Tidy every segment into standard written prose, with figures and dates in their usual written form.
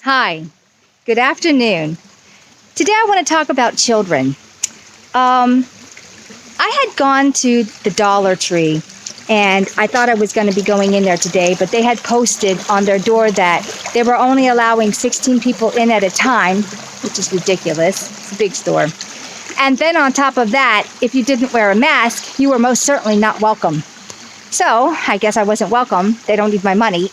Hi, good afternoon. Today I want to talk about children. Um, I had gone to the Dollar Tree and I thought I was going to be going in there today, but they had posted on their door that they were only allowing 16 people in at a time, which is ridiculous. It's a big store. And then on top of that, if you didn't wear a mask, you were most certainly not welcome. So I guess I wasn't welcome. They don't need my money.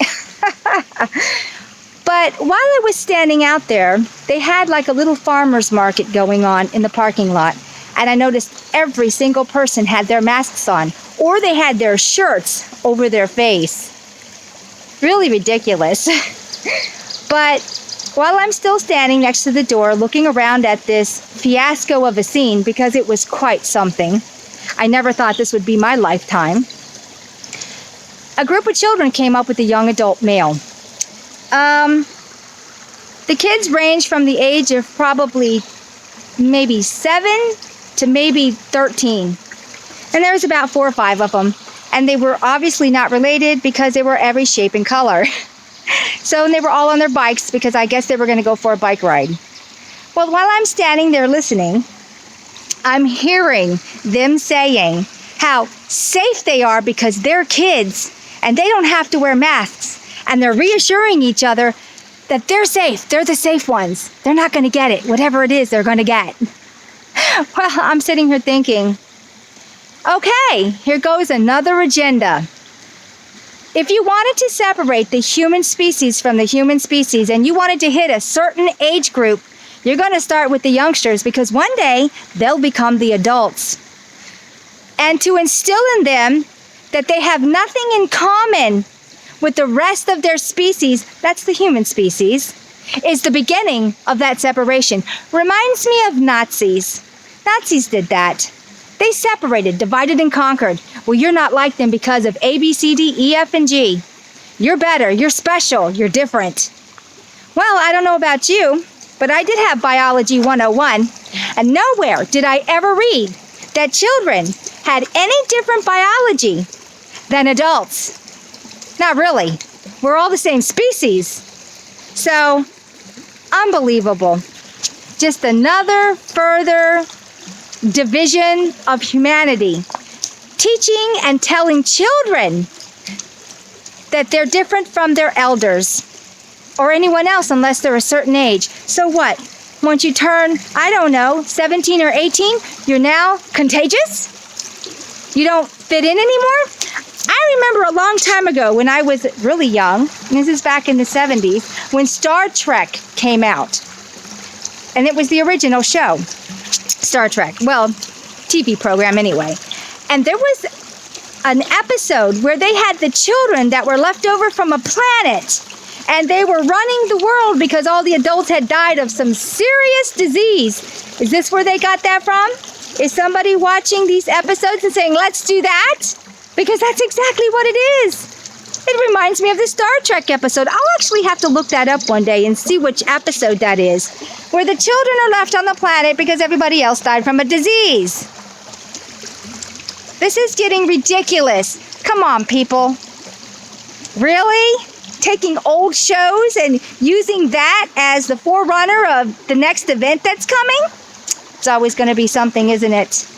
But while I was standing out there, they had like a little farmer's market going on in the parking lot. And I noticed every single person had their masks on, or they had their shirts over their face. Really ridiculous. But while I'm still standing next to the door looking around at this fiasco of a scene, because it was quite something, I never thought this would be my lifetime, a group of children came up with a young adult male. The kids range from the age of probably maybe 7 to maybe 13. And there was about 4 or 5 of them. And they were obviously not related because they were every shape and color. So they were all on their bikes because I guess they were going to go for a bike ride. Well, while I'm standing there listening, I'm hearing them saying how safe they are because they're kids and they don't have to wear masks. And they're reassuring each other that they're safe. They're the safe ones. They're not going to get it. Whatever it is, they're going to get. Well, I'm sitting here thinking, okay, here goes another agenda. If you wanted to separate the human species from the human species and you wanted to hit a certain age group, you're going to start with the youngsters because one day they'll become the adults. And to instill in them that they have nothing in common with the rest of their species, that's the human species, is the beginning of that separation. Reminds me of Nazis. Nazis did that. They separated, divided and conquered. Well, you're not like them because of A, B, C, D, E, F, and G. You're better, you're special, you're different. Well, I don't know about you, but I did have Biology 101, and nowhere did I ever read that children had any different biology than adults. Not really. We're all the same species. So, unbelievable. Just another further division of humanity. Teaching and telling children that they're different from their elders or anyone else unless they're a certain age. So what? Once you turn, I don't know, 17 or 18, you're now contagious? You don't fit in anymore? I remember a long time ago when I was really young, this is back in the 70s, when Star Trek came out. And it was the original show, Star Trek. Well, TV program anyway. And there was an episode where they had the children that were left over from a planet. And they were running the world because all the adults had died of some serious disease. Is this where they got that from? Is somebody watching these episodes and saying, let's do that? Because that's exactly what it is. It reminds me of the Star Trek episode. I'll actually have to look that up one day and see which episode that is, where the children are left on the planet because everybody else died from a disease. This is getting ridiculous. Come on, people. Really? Taking old shows and using that as the forerunner of the next event that's coming? It's always going to be something, isn't it?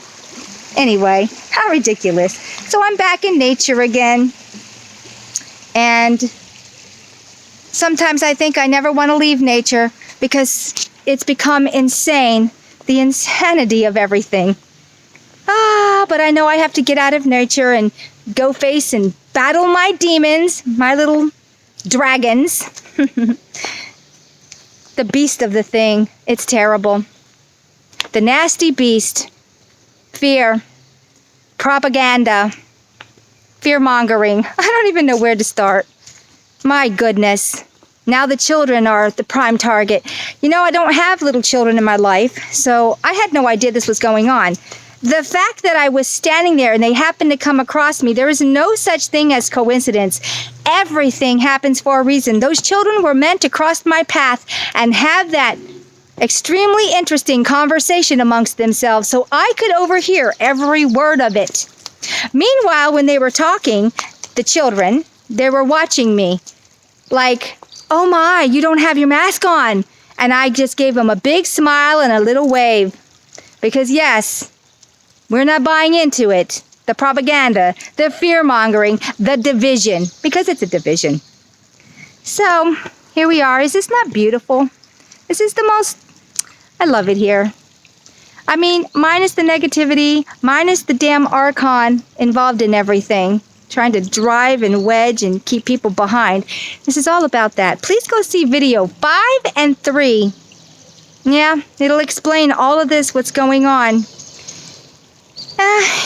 Anyway, how ridiculous. So I'm back in nature again. And sometimes I think I never want to leave nature because it's become insane. The insanity of everything. But I know I have to get out of nature and go face and battle my demons, my little dragons. The beast of the thing. It's terrible. The nasty beast. Fear, propaganda, fear-mongering. I don't even know where to start. My goodness. Now the children are the prime target. You know, I don't have little children in my life, so I had no idea this was going on. The fact that I was standing there and they happened to come across me, there is no such thing as coincidence. Everything happens for a reason. Those children were meant to cross my path and have that extremely interesting conversation amongst themselves so I could overhear every word of it. Meanwhile, when they were talking, the children, they were watching me like "Oh my, you don't have your mask on." And I just gave him a big smile and a little wave. Because yes, we're not buying into it. The propaganda, the fear-mongering, the division. Because it's a division. So, here we are. Is this not beautiful? This is the most... I love it here. I mean, minus the negativity, minus the damn Archon involved in everything, trying to drive and wedge and keep people behind. This is all about that. Please go see video 5 and 3. Yeah, it'll explain all of this, what's going on.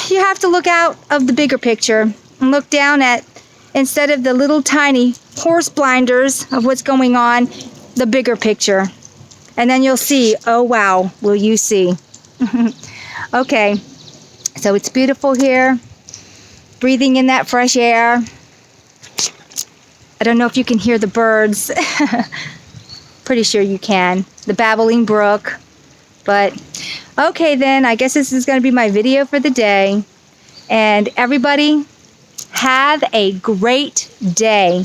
You have to look out of the bigger picture and look down at, instead of the little tiny horse blinders of what's going on, the bigger picture. And then you'll see, oh wow, will you see. Okay, so it's beautiful here. Breathing in that fresh air. I don't know if you can hear the birds. Pretty sure you can. The babbling brook. But, okay then, I guess this is going to be my video for the day. And everybody, have a great day.